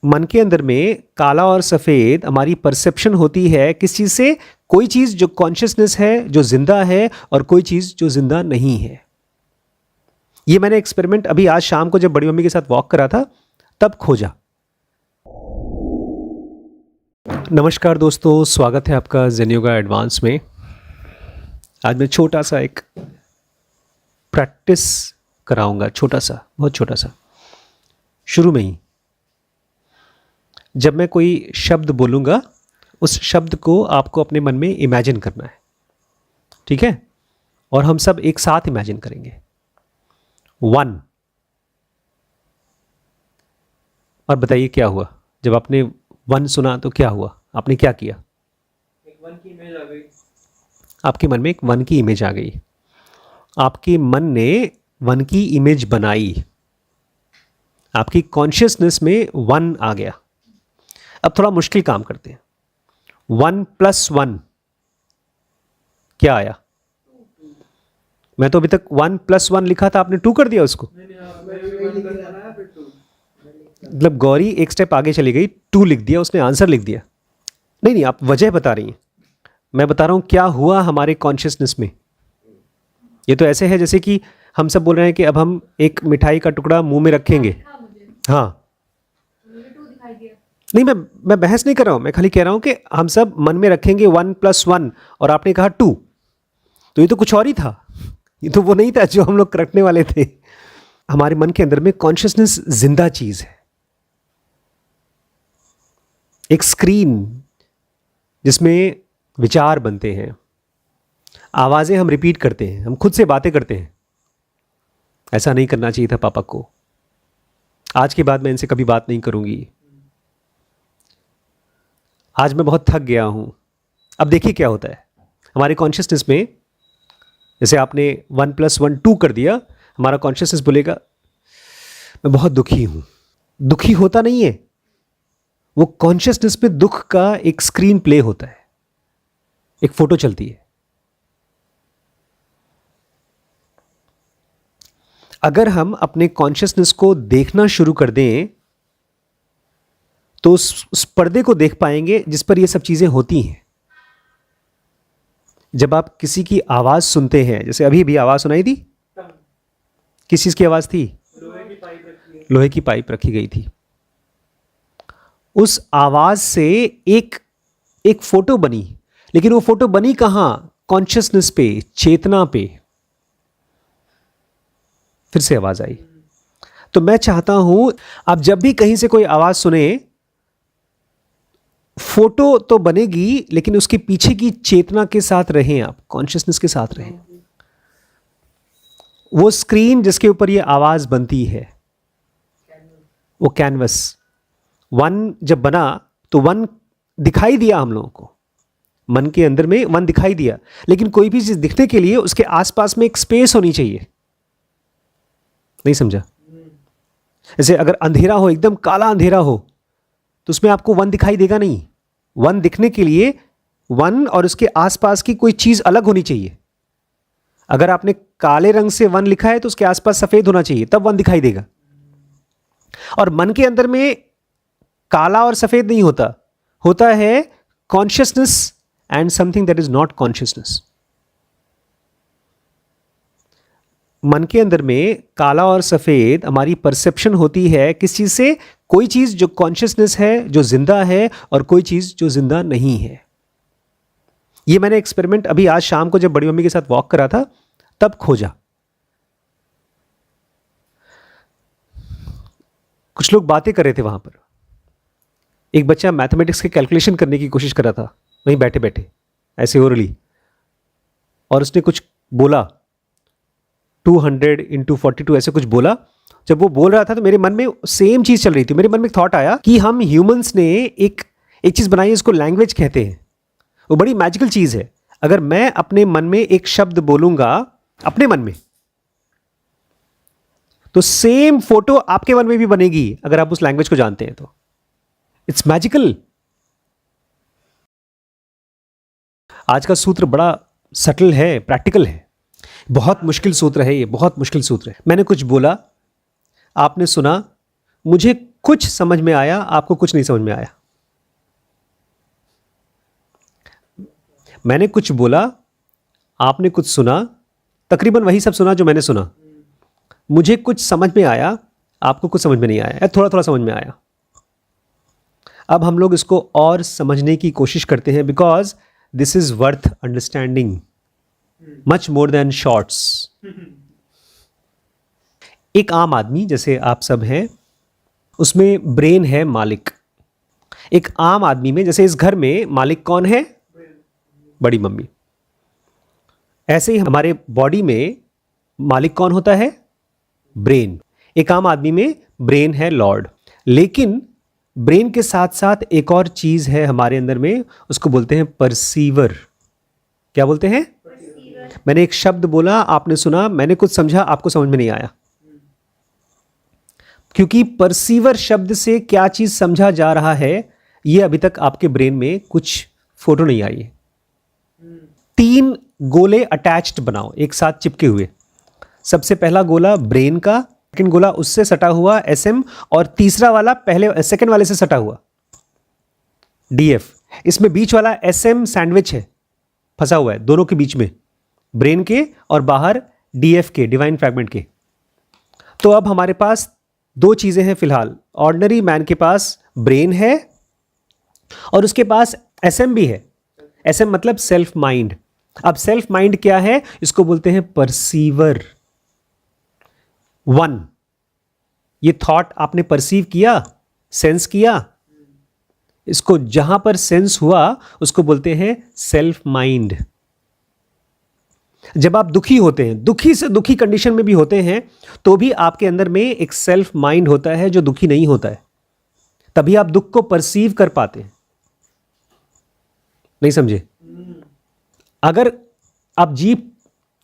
मन के अंदर में काला और सफ़ेद हमारी परसेप्शन होती है किस चीज़ से? कोई चीज़ जो कॉन्शियसनेस है, जो जिंदा है, और कोई चीज़ जो जिंदा नहीं है। ये मैंने एक्सपेरिमेंट अभी आज शाम को जब बड़ी मम्मी के साथ वॉक करा था तब खोजा। नमस्कार दोस्तों, स्वागत है आपका ज़ेन योगा एडवांस में। आज मैं छोटा सा एक प्रैक्टिस कराऊंगा, छोटा सा, बहुत छोटा सा। शुरू में ही जब मैं कोई शब्द बोलूँगा उस शब्द को आपको अपने मन में इमेजिन करना है, ठीक है? और हम सब एक साथ इमेजिन करेंगे। 1। और बताइए क्या हुआ जब आपने 1 सुना तो क्या हुआ? आपने क्या किया? एक 1 की इमेज आ गई। आपके मन में एक 1 की इमेज आ गई। आपके मन ने 1 की इमेज बनाई। आपकी कॉन्शियसनेस में 1 आ गया। अब थोड़ा मुश्किल काम करते हैं। 1 + 1 क्या आया? मैं तो अभी तक 1 + 1 लिखा था, आपने 2 कर दिया उसको। मतलब गौरी एक स्टेप आगे चली गई, 2 लिख दिया उसने, आंसर लिख दिया। नहीं, आप वजह बता रही हैं, मैं बता रहा हूं क्या हुआ हमारे कॉन्शियसनेस में। ये तो ऐसे है जैसे कि हम सब बोल रहे हैं कि अब हम एक मिठाई का टुकड़ा मुंह में रखेंगे। हाँ, नहीं, मैं बहस नहीं कर रहा हूं, मैं खाली कह रहा हूं कि हम सब मन में रखेंगे 1 + 1 और आपने कहा 2, तो ये तो कुछ और ही था। ये तो वो नहीं था जो हम लोग रखने वाले थे। हमारे मन के अंदर में कॉन्शियसनेस जिंदा चीज है, एक स्क्रीन जिसमें विचार बनते हैं, आवाजें हम रिपीट करते हैं, हम खुद से बातें करते हैं। ऐसा नहीं करना चाहिए था पापा को। आज के बाद मैं इनसे कभी बात नहीं करूंगी। आज मैं बहुत थक गया हूं। अब देखिए क्या होता है हमारे कॉन्शियसनेस में। जैसे आपने 1 + 1 2 कर दिया, हमारा कॉन्शियसनेस बोलेगा मैं बहुत दुखी हूं। दुखी होता नहीं है, वो कॉन्शियसनेस पे दुख का एक स्क्रीन प्ले होता है, एक फोटो चलती है। अगर हम अपने कॉन्शियसनेस को देखना शुरू कर दें तो उस पर्दे को देख पाएंगे जिस पर ये सब चीजें होती हैं। जब आप किसी की आवाज सुनते हैं, जैसे अभी भी आवाज सुनाई थी, किस चीज की आवाज थी? लोहे की पाइप रखी गई थी। उस आवाज से एक फोटो बनी, लेकिन वो फोटो बनी कहां? कॉन्शियसनेस पे, चेतना पे। फिर से आवाज आई। तो मैं चाहता हूं आप जब भी कहीं से कोई आवाज सुने, फोटो तो बनेगी लेकिन उसके पीछे की चेतना के साथ रहें, आप कॉन्शियसनेस के साथ रहें। वो स्क्रीन जिसके ऊपर ये आवाज बनती है, वो कैनवस। 1 जब बना तो 1 दिखाई दिया हम लोगों को, मन के अंदर में 1 दिखाई दिया। लेकिन कोई भी चीज दिखने के लिए उसके आसपास में एक स्पेस होनी चाहिए। नहीं समझा? जैसे अगर अंधेरा हो, एकदम काला अंधेरा हो, तो उसमें आपको 1 दिखाई देगा नहीं। 1 दिखने के लिए 1 और उसके आसपास की कोई चीज अलग होनी चाहिए। अगर आपने काले रंग से 1 लिखा है तो उसके आसपास सफेद होना चाहिए, तब 1 दिखाई देगा। और मन के अंदर में काला और सफेद नहीं होता, होता है consciousness and something that is not consciousness. मन के अंदर में काला और सफेद हमारी परसेप्शन होती है किस चीज से? कोई चीज जो कॉन्शियसनेस है, जो जिंदा है, और कोई चीज जो जिंदा नहीं है। ये मैंने एक्सपेरिमेंट अभी आज शाम को जब बड़ी मम्मी के साथ वॉक करा था तब खोजा। कुछ लोग बातें कर रहे थे वहां पर। एक बच्चा मैथमेटिक्स के कैलकुलेशन करने की कोशिश कर रहा था वहीं बैठे बैठे, ऐसे ओरली, और उसने कुछ बोला, 200 × 42 ऐसे कुछ बोला। जब वो बोल रहा था तो मेरे मन में सेम चीज चल रही थी। मेरे मन में एक थॉट आया कि हम ह्यूमंस ने एक चीज बनाई है, इसको लैंग्वेज कहते हैं। वो बड़ी मैजिकल चीज है। अगर मैं अपने मन में एक शब्द बोलूंगा अपने मन में, तो सेम फोटो आपके मन में भी बनेगी अगर आप उस लैंग्वेज को जानते हैं तो। It's magical. आज का सूत्र बड़ा सटल है, प्रैक्टिकल है। बहुत मुश्किल सूत्र है ये, बहुत मुश्किल सूत्र है। मैंने कुछ बोला, आपने सुना, मुझे कुछ समझ में आया, आपको कुछ नहीं समझ में आया। मैंने कुछ बोला, आपने कुछ सुना, तकरीबन वही सब सुना जो मैंने सुना। मुझे कुछ समझ में आया, आपको कुछ समझ में नहीं आया, या थोड़ा थोड़ा समझ में आया। अब हम लोग इसको और समझने की कोशिश करते हैं, because this is worth understanding much more than shorts. एक आम आदमी जैसे आप सब हैं, उसमें ब्रेन है मालिक। एक आम आदमी में, जैसे इस घर में मालिक कौन है? बड़ी मम्मी। ऐसे ही हमारे बॉडी में मालिक कौन होता है? ब्रेन। एक आम आदमी में ब्रेन है लॉर्ड, लेकिन ब्रेन के साथ साथ एक और चीज है हमारे अंदर में, उसको बोलते हैं परसीवर। क्या बोलते हैं? मैंने एक शब्द बोला, आपने सुना, मैंने कुछ समझा, आपको समझ में नहीं आया, क्योंकि परसीवर शब्द से क्या चीज समझा जा रहा है ये अभी तक आपके ब्रेन में कुछ फोटो नहीं आई है। 3 गोले अटैच्ड बनाओ, एक साथ चिपके हुए। सबसे पहला गोला ब्रेन का, सेकंड गोला उससे सटा हुआ एसएम, और तीसरा वाला पहले सेकंड वाले से सटा हुआ डीएफ। इसमें बीच वाला एसएम सैंडविच है, फंसा हुआ है दोनों के बीच में, ब्रेन के और बाहर डीएफ के, डिवाइन फ्रैगमेंट के। तो अब हमारे पास 2 चीजें हैं फिलहाल। ऑर्डिनरी मैन के पास ब्रेन है और उसके पास एसएम भी है। एसएम मतलब सेल्फ माइंड। अब सेल्फ माइंड क्या है? इसको बोलते हैं परसीवर। 1, ये थॉट आपने परसीव किया, सेंस किया, इसको जहां पर सेंस हुआ उसको बोलते हैं सेल्फ माइंड। जब आप दुखी होते हैं, दुखी से दुखी कंडीशन में भी होते हैं, तो भी आपके अंदर में एक सेल्फ माइंड होता है जो दुखी नहीं होता है, तभी आप दुख को परसीव कर पाते हैं। नहीं समझे? अगर आप जीभ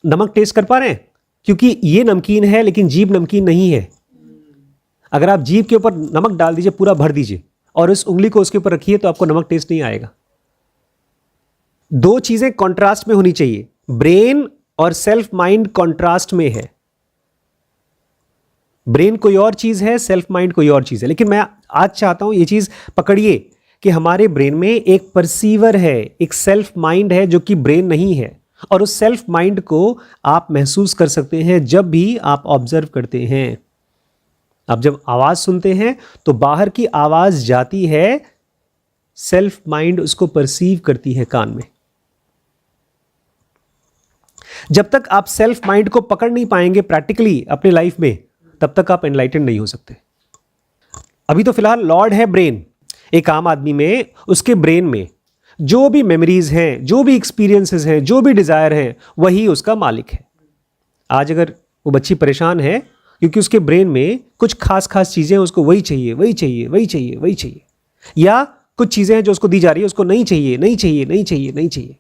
नमक टेस्ट कर पा रहे हैं, क्योंकि ये नमकीन है लेकिन जीभ नमकीन नहीं है। अगर आप जीभ के ऊपर नमक डाल दीजिए, पूरा भर दीजिए, और इस उंगली को उसके ऊपर रखिए, तो आपको नमक टेस्ट नहीं आएगा। 2 चीजें कॉन्ट्रास्ट में होनी चाहिए। ब्रेन और सेल्फ माइंड कॉन्ट्रास्ट में है। ब्रेन कोई और चीज है, सेल्फ माइंड कोई और चीज है। लेकिन मैं आज चाहता हूं ये चीज पकड़िए कि हमारे ब्रेन में एक परसीवर है, एक सेल्फ माइंड है जो कि ब्रेन नहीं है, और उस सेल्फ माइंड को आप महसूस कर सकते हैं जब भी आप ऑब्जर्व करते हैं। आप जब आवाज सुनते हैं तो बाहर की आवाज जाती है, सेल्फ माइंड उसको परसीव करती है कान में। जब तक आप सेल्फ माइंड को पकड़ नहीं पाएंगे प्रैक्टिकली अपने लाइफ में, तब तक आप एनलाइटेंड नहीं हो सकते। अभी तो फिलहाल लॉर्ड है ब्रेन। एक आम आदमी में, उसके ब्रेन में जो भी मेमोरीज हैं, जो भी एक्सपीरियंसेस हैं, जो भी डिजायर हैं, वही उसका मालिक है। आज अगर वो बच्ची परेशान है क्योंकि उसके ब्रेन में कुछ खास खास चीजें, उसको वही चाहिए, वही चाहिए, वही चाहिए, वही चाहिए, या कुछ चीजें हैं जो उसको दी जा रही है, उसको नहीं चाहिए, नहीं चाहिए, नहीं चाहिए, नहीं चाहिए,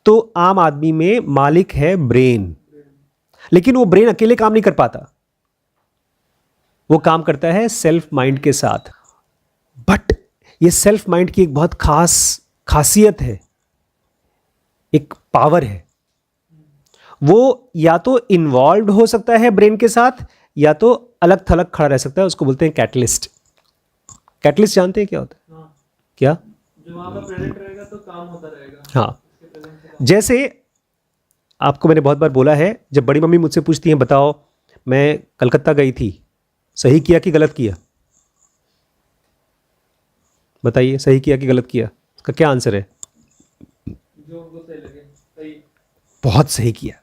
तो आम आदमी में मालिक है ब्रेन। लेकिन वो ब्रेन अकेले काम नहीं कर पाता, वो काम करता है सेल्फ माइंड के साथ। बट ये सेल्फ माइंड की एक बहुत खासियत है, एक पावर है। वो या तो इन्वॉल्व हो सकता है ब्रेन के साथ, या तो अलग थलग खड़ा रह सकता है। उसको बोलते हैं कैटलिस्ट। कैटलिस्ट जानते हैं क्या होता है? हाँ। क्या? जो वहां पर प्रेजेंट रहेगा तो काम होता रहेगा। हाँ, जैसे आपको मैंने बहुत बार बोला है, जब बड़ी मम्मी मुझसे पूछती हैं, बताओ मैं कलकत्ता गई थी, सही किया कि गलत किया? बताइए, सही किया कि गलत किया? इसका क्या आंसर है? जो उनको सही लगे, सही। बहुत सही किया।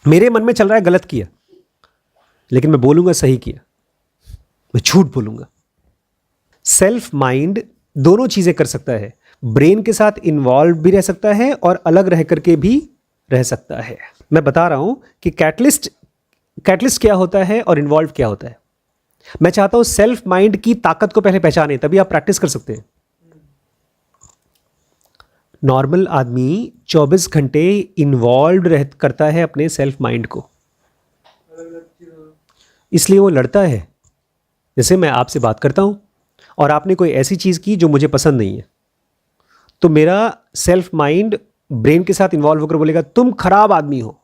मेरे मन में चल रहा है गलत किया, लेकिन मैं बोलूंगा सही किया, मैं झूठ बोलूंगा। सेल्फ माइंड दोनों चीजें कर सकता है, ब्रेन के साथ इन्वॉल्व भी रह सकता है और अलग रह करके भी रह सकता है। मैं बता रहा हूं कि कैटलिस्ट क्या होता है और इन्वॉल्व क्या होता है। मैं चाहता हूं सेल्फ माइंड की ताकत को पहले पहचानें, तभी आप प्रैक्टिस कर सकते हैं। नॉर्मल आदमी 24 घंटे इन्वॉल्व करता है अपने सेल्फ माइंड को, इसलिए वो लड़ता है। जैसे मैं आपसे बात करता हूं और आपने कोई ऐसी चीज की जो मुझे पसंद नहीं है, तो मेरा सेल्फ माइंड ब्रेन के साथ इन्वॉल्व होकर बोलेगा, तुम खराब आदमी हो,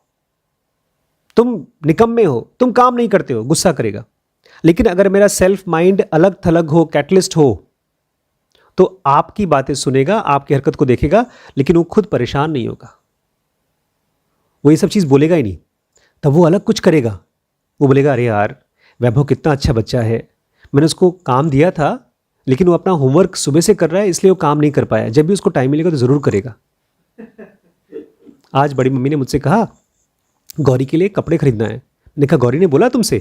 तुम निकम्मे हो, तुम काम नहीं करते हो, गुस्सा करेगा। लेकिन अगर मेरा सेल्फ माइंड अलग थलग हो, कैटलिस्ट हो, तो आपकी बातें सुनेगा, आपकी हरकत को देखेगा, लेकिन वो खुद परेशान नहीं होगा, वो ये सब चीज़ बोलेगा ही नहीं। तब वो अलग कुछ करेगा, वो बोलेगा अरे यार वैभव कितना अच्छा बच्चा है, मैंने उसको काम दिया था लेकिन वो अपना होमवर्क सुबह से कर रहा है इसलिए वो काम नहीं कर पाया, जब भी उसको टाइम मिलेगा तो ज़रूर करेगा। आज बड़ी मम्मी ने मुझसे कहा गौरी के लिए कपड़े खरीदना है। मैंने कहा गौरी ने बोला तुमसे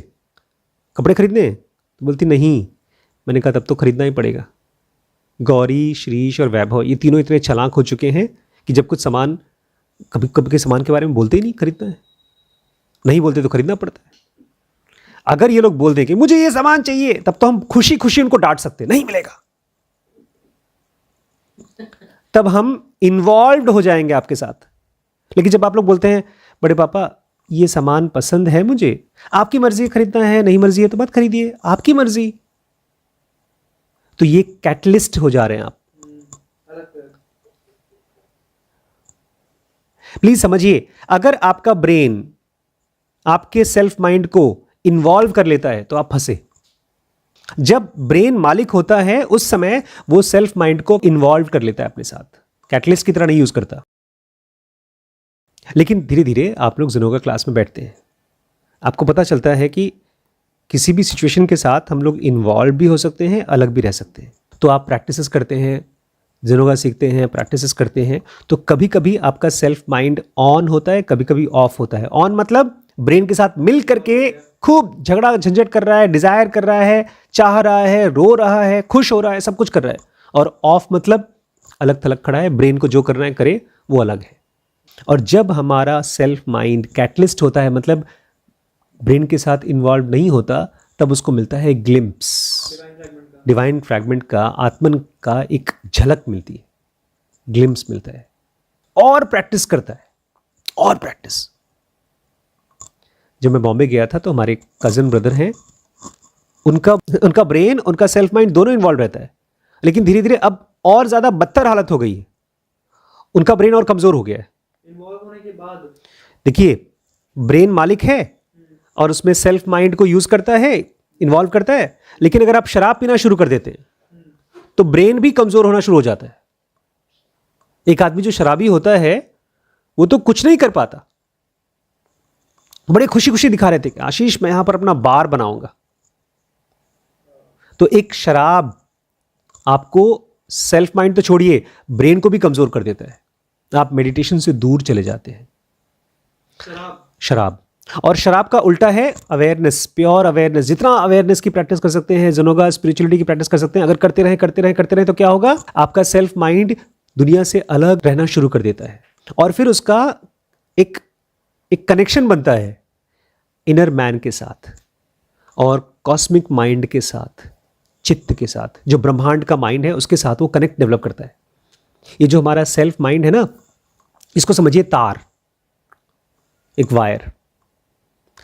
कपड़े खरीदने हैं? तो बोलती नहीं। मैंने कहा तब तो खरीदना ही पड़ेगा। गौरी, श्रीश और वैभव ये तीनों इतने चालाक हो चुके हैं कि जब कुछ सामान कभी कभी के सामान के बारे में बोलते ही नहीं खरीदना है, नहीं बोलते तो खरीदना पड़ता है। अगर ये लोग बोल दें कि मुझे ये सामान चाहिए, तब तो हम खुशी खुशी उनको डांट सकते, नहीं मिलेगा। तब हम इन्वॉल्व हो जाएंगे आपके साथ। लेकिन जब आप लोग बोलते हैं बड़े पापा ये सामान पसंद है मुझे, आपकी मर्जी खरीदना है, नहीं मर्जी है तो मत खरीदिए, आपकी मर्जी, तो ये कैटलिस्ट हो जा रहे हैं आप। प्लीज समझिए, अगर आपका ब्रेन आपके सेल्फ माइंड को इन्वॉल्व कर लेता है तो आप फंसे। जब ब्रेन मालिक होता है उस समय वो सेल्फ माइंड को इन्वॉल्व कर लेता है अपने साथ, कैटलिस्ट की तरह नहीं यूज करता। लेकिन धीरे धीरे आप लोग जिनोगा क्लास में बैठते हैं, आपको पता चलता है कि किसी भी सिचुएशन के साथ हम लोग इन्वॉल्व भी हो सकते हैं, अलग भी रह सकते हैं। तो आप प्रैक्टिसेस करते हैं, जिनोगा सीखते हैं, प्रैक्टिसेस करते हैं, तो कभी कभी आपका सेल्फ माइंड ऑन होता है, कभी कभी ऑफ होता है। ऑन मतलब ब्रेन के साथ मिल करके खूब झगड़ा झंझट कर रहा है, डिजायर कर रहा है, चाह रहा है, रो रहा है, खुश हो रहा है, सब कुछ कर रहा है। और ऑफ मतलब अलग थलग खड़ा है, ब्रेन को जो करना है करे, वो अलग है। और जब हमारा सेल्फ माइंड कैटलिस्ट होता है, मतलब ब्रेन के साथ इन्वॉल्व नहीं होता, तब उसको मिलता है ग्लिम्प्स, डिवाइन फ्रैगमेंट का, आत्मन का एक झलक मिलती है, ग्लिम्प्स मिलता है। और प्रैक्टिस करता है, और प्रैक्टिस। जब मैं बॉम्बे गया था तो हमारे कजन ब्रदर हैं, उनका ब्रेन, उनका सेल्फ माइंड दोनों इन्वॉल्व रहता है, लेकिन धीरे धीरे अब और ज्यादा बदतर हालत हो गई है, उनका ब्रेन और कमजोर हो गया है। इन्वॉल्व होने के बाद देखिए, ब्रेन मालिक है और उसमें सेल्फ माइंड को यूज करता है, इन्वॉल्व करता है, लेकिन अगर आप शराब पीना शुरू कर देते हैं तो ब्रेन भी कमजोर होना शुरू हो जाता है। एक आदमी जो शराबी होता है वो तो कुछ नहीं कर पाता, बड़े खुशी खुशी दिखा रहे थे कि आशीष मैं यहां पर अपना बार बनाऊंगा। तो एक शराब आपको सेल्फ माइंड तो छोड़िए, ब्रेन को भी कमजोर कर देता है, आप मेडिटेशन से दूर चले जाते हैं। शराब और शराब का उल्टा है अवेयरनेस, प्योर अवेयरनेस। जितना अवेयरनेस की प्रैक्टिस कर सकते हैं, जिनोगा स्पिरिचुअलिटी की प्रैक्टिस कर सकते हैं, अगर करते रहे तो क्या होगा, आपका सेल्फ माइंड दुनिया से अलग रहना शुरू कर देता है। और फिर उसका एक कनेक्शन बनता है इनर मैन के साथ और कॉस्मिक माइंड के साथ, चित्त के साथ, जो ब्रह्मांड का माइंड है उसके साथ वो कनेक्ट डेवलप करता है। ये जो हमारा सेल्फ माइंड है ना, इसको समझिए तार, एक वायर।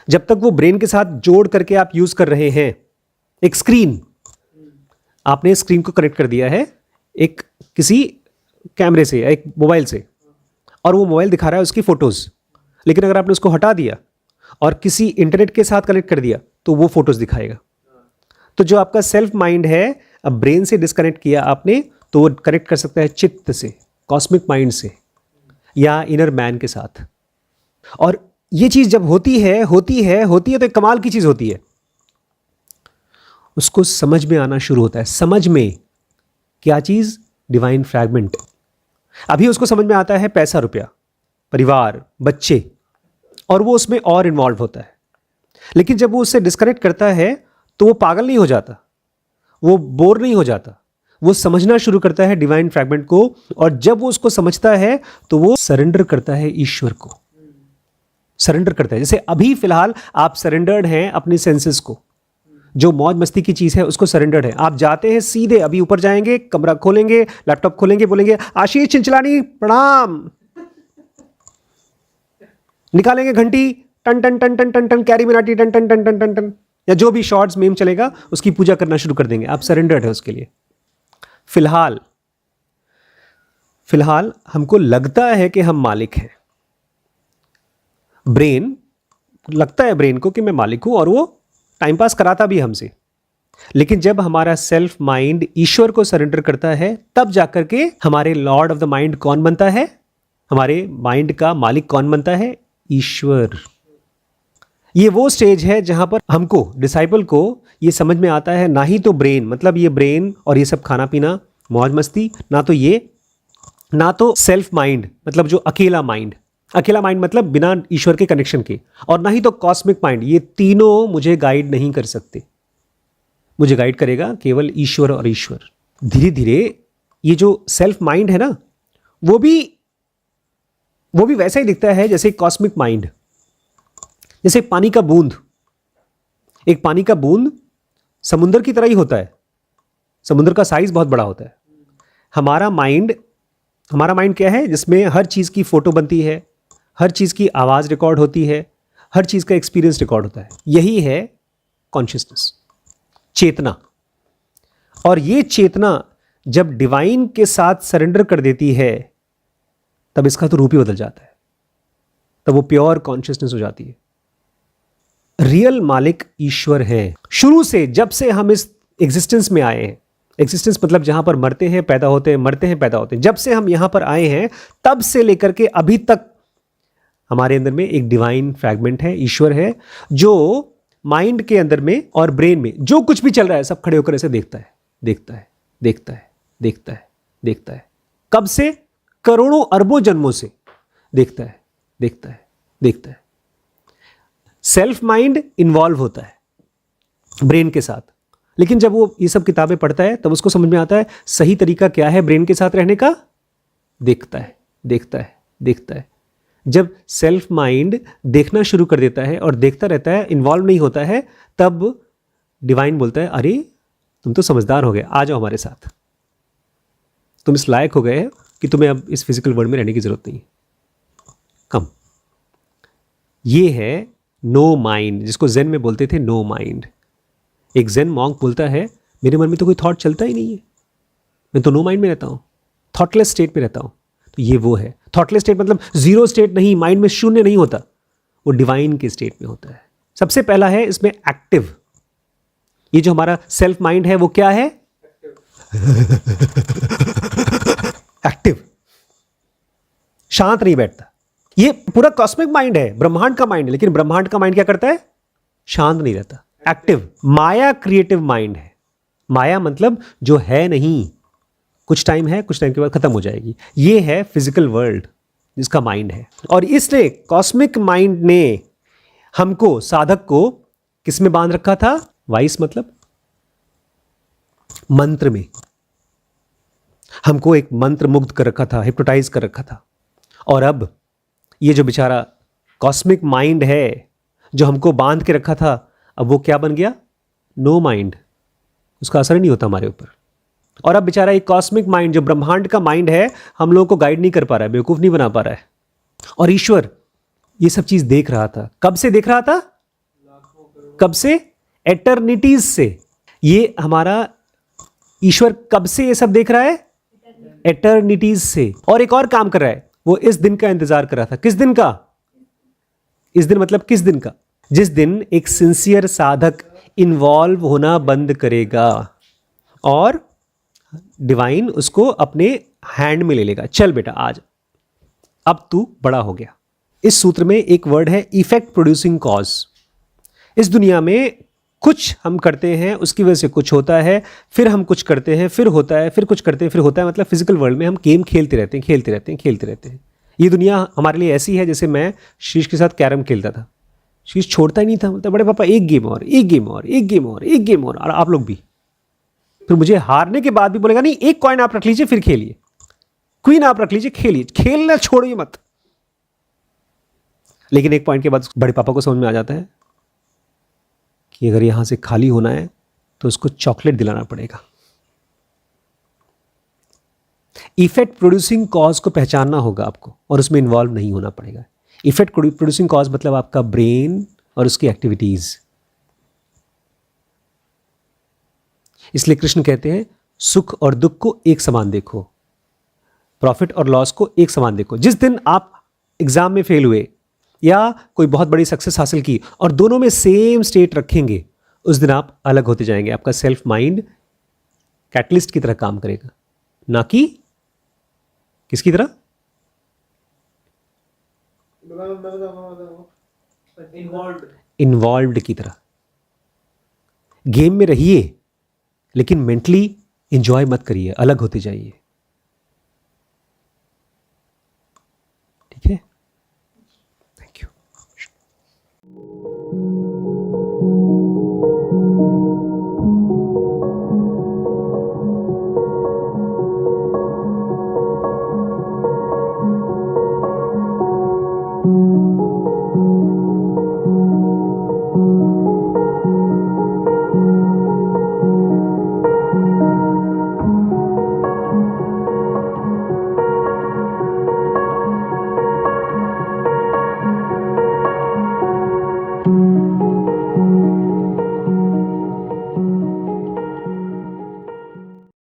जब तक वो ब्रेन के साथ जोड़ करके आप यूज कर रहे हैं, एक स्क्रीन, आपने स्क्रीन को कनेक्ट कर दिया है एक किसी कैमरे से या एक मोबाइल से, और वो मोबाइल दिखा रहा है उसकी फोटोज, लेकिन अगर आपने उसको हटा दिया और किसी इंटरनेट के साथ कनेक्ट कर दिया तो वो फोटोज दिखाएगा। तो जो आपका सेल्फ माइंड है, अब ब्रेन से डिस्कनेक्ट किया आपने, तो वो कनेक्ट कर सकता है चित्त से, कॉस्मिक माइंड से, या इनर मैन के साथ। और ये चीज जब होती है तो एक कमाल की चीज होती है, उसको समझ में आना शुरू होता है। समझ में क्या चीज? Divine fragment. अभी उसको समझ में आता है पैसा, रुपया, परिवार, बच्चे, और वो उसमें और इन्वॉल्व होता है। लेकिन जब वो उससे डिस्कनेक्ट करता है तो वो पागल नहीं हो जाता, वो बोर नहीं हो जाता, वो समझना शुरू करता है डिवाइन फ्रैगमेंट को। और जब वो उसको समझता है तो वो सरेंडर करता है ईश्वर को, सरेंडर करता है। जैसे अभी फिलहाल आप सरेंडर्ड हैं अपनी सेंसेस को, जो मौज मस्ती की चीज है उसको सरेंडर्ड है। आप जाते हैं सीधे, अभी ऊपर जाएंगे, कमरा खोलेंगे, लैपटॉप खोलेंगे, बोलेंगे आशीष चिंचलानी प्रणाम, निकालेंगे घंटी, टन टन टन टन टन टन, कैरी मिनाटी टन टन टन टन टन टन, या जो भी शॉर्ट्स मीम चलेगा उसकी पूजा करना शुरू कर देंगे। आप सरेंडर्ड है उसके लिए। फिलहाल हमको लगता है कि हम मालिक हैं। ब्रेन लगता है ब्रेन को कि मैं मालिक हूं, और वो टाइम पास कराता भी हमसे, लेकिन जब हमारा सेल्फ माइंड ईश्वर को सरेंडर करता है तब जाकर के हमारे लॉर्ड ऑफ द माइंड कौन बनता है, हमारे माइंड का मालिक कौन बनता है, ईश्वर। ये वो स्टेज है जहां पर हमको, डिसाइपल को, ये समझ में आता है ना ही तो ब्रेन, मतलब ये ब्रेन और ये सब खाना पीना मौज मस्ती, ना तो सेल्फ माइंड मतलब जो अकेला माइंड मतलब बिना ईश्वर के कनेक्शन के, और ना ही तो कॉस्मिक माइंड, ये तीनों मुझे गाइड नहीं कर सकते। मुझे गाइड करेगा केवल ईश्वर और ईश्वर। धीरे धीरे ये जो सेल्फ माइंड है ना, वो भी वैसा ही दिखता है जैसे कॉस्मिक माइंड। जैसे पानी का बूंद, एक पानी का बूंद समुद्र की तरह ही होता है, समुद्र का साइज बहुत बड़ा होता है। हमारा माइंड क्या है, जिसमें हर चीज़ की फोटो बनती है, हर चीज़ की आवाज़ रिकॉर्ड होती है, हर चीज़ का एक्सपीरियंस रिकॉर्ड होता है। यही है कॉन्शियसनेस, चेतना। और ये चेतना जब डिवाइन के साथ सरेंडर कर देती है तब इसका तो रूप ही बदल जाता है, तब वो प्योर कॉन्शियसनेस हो जाती है। रियल मालिक ईश्वर है। शुरू से, जब से हम इस एग्जिस्टेंस में आए हैं, एग्जिस्टेंस मतलब जहां पर मरते हैं पैदा होते हैं, मरते हैं पैदा होते हैं, जब से हम यहां पर आए हैं तब से लेकर के अभी तक हमारे अंदर में एक डिवाइन फ्रैगमेंट है, ईश्वर है, जो माइंड के अंदर में और ब्रेन में जो कुछ भी चल रहा है सब खड़े होकर ऐसे देखता है, देखता है, देखता है, देखता है, देखता है। कब से? करोड़ों अरबों जन्मों से देखता है, देखता है, देखता है। सेल्फ माइंड इन्वॉल्व होता है ब्रेन के साथ, लेकिन जब वो ये सब किताबें पढ़ता है तब उसको समझ में आता है सही तरीका क्या है ब्रेन के साथ रहने का। देखता है, देखता है, देखता है। जब सेल्फ माइंड देखना शुरू कर देता है और देखता रहता है, इन्वॉल्व नहीं होता है, तब डिवाइन बोलता है, अरे तुम तो समझदार हो गए, आ जाओ हमारे साथ, तुम इस लायक हो गए कि तुम्हें अब इस फिजिकल वर्ल्ड में रहने की जरूरत नहीं है, कम। ये है नो माइंड, जिसको जेन में बोलते थे नो माइंड। एक जेन मॉन्क बोलता है, मेरे मन में तो कोई थॉट चलता ही नहीं है, मैं तो नो माइंड में रहता हूँ, थॉटलेस स्टेट में रहता हूँ। तो ये वो है थॉटलेस स्टेट, मतलब जीरो स्टेट नहीं, माइंड में शून्य नहीं होता, वो डिवाइन के स्टेट में होता है। सबसे पहला है इसमें एक्टिव। ये जो हमारा सेल्फ माइंड है वो क्या है? एक्टिव, शांत नहीं बैठता। ये पूरा कॉस्मिक माइंड है, ब्रह्मांड का माइंड है, लेकिन ब्रह्मांड का माइंड क्या करता है? शांत नहीं रहता, एक्टिव। माया क्रिएटिव माइंड है। माया मतलब जो है नहीं, कुछ टाइम है, कुछ टाइम के बाद खत्म हो जाएगी। ये है फिजिकल वर्ल्ड जिसका माइंड है। और इसने, कॉस्मिक माइंड ने हमको, साधक को किस में बांध रखा था? वाइस मतलब मंत्र में। हमको एक मंत्र मुग्ध कर रखा था, हिप्नोटाइज कर रखा था। और अब ये जो बेचारा कॉस्मिक माइंड है जो हमको बांध के रखा था, अब वो क्या बन गया? No mind. उसका असर नहीं होता हमारे ऊपर। और अब बेचारा एक कॉस्मिक माइंड जो ब्रह्मांड का माइंड है हम लोगों को गाइड नहीं कर पा रहा है, बेवकूफ नहीं बना पा रहा है। और ईश्वर ये सब चीज देख रहा था। कब से देख रहा था? कब से? एटर्निटीज से। ये हमारा ईश्वर कब से ये सब देख रहा है? एटर्निटीज से। और एक और काम कर रहा है, वो इस दिन का इंतजार कर रहा था। किस दिन का? इस दिन मतलब किस दिन का? जिस दिन एक सिंसियर साधक इन्वॉल्व होना बंद करेगा और डिवाइन उसको अपने हैंड में ले लेगा। चल बेटा आज, अब तू बड़ा हो गया। इस सूत्र में एक वर्ड है इफेक्ट प्रोड्यूसिंग कॉज। इस दुनिया में कुछ हम करते हैं, उसकी वजह से कुछ होता है, फिर हम कुछ करते हैं, फिर होता है, फिर कुछ करते हैं, फिर होता है। मतलब फिजिकल वर्ल्ड में हम गेम खेलते रहते हैं, खेलते रहते हैं, खेलते रहते हैं। ये दुनिया हमारे लिए ऐसी है जैसे मैं शीश के साथ कैरम खेलता था, शीश छोड़ता ही नहीं था। मतलब बड़े पापा एक गेम और, एक गेम और, एक गेम और, एक गेम और आप लोग भी। फिर मुझे हारने के बाद भी बोलेगा नहीं, एक कॉइन आप रख लीजिए फिर खेलिए, क्वीन आप रख लीजिए, खेलिए, खेलना छोड़िए मत। लेकिन एक पॉइंट के बाद बड़े पापा को समझ में आ जाता है कि अगर यहां से खाली होना है तो उसको चॉकलेट दिलाना पड़ेगा। इफेक्ट प्रोड्यूसिंग कॉज को पहचानना होगा आपको और उसमें इन्वॉल्व नहीं होना पड़ेगा। इफेक्ट प्रोड्यूसिंग कॉज मतलब आपका ब्रेन और उसकी एक्टिविटीज। इसलिए कृष्ण कहते हैं सुख और दुख को एक समान देखो, प्रॉफिट और लॉस को एक समान देखो। जिस दिन आप एग्जाम में फेल हुए या कोई बहुत बड़ी सक्सेस हासिल की और दोनों में सेम स्टेट रखेंगे, उस दिन आप अलग होते जाएंगे। आपका सेल्फ माइंड कैटलिस्ट की तरह काम करेगा, ना कि किसकी तरह? इन्वॉल्व। इन्वॉल्व्ड की तरह। गेम में रहिए लेकिन मेंटली एंजॉय मत करिए, अलग होते जाइए। ठीक है।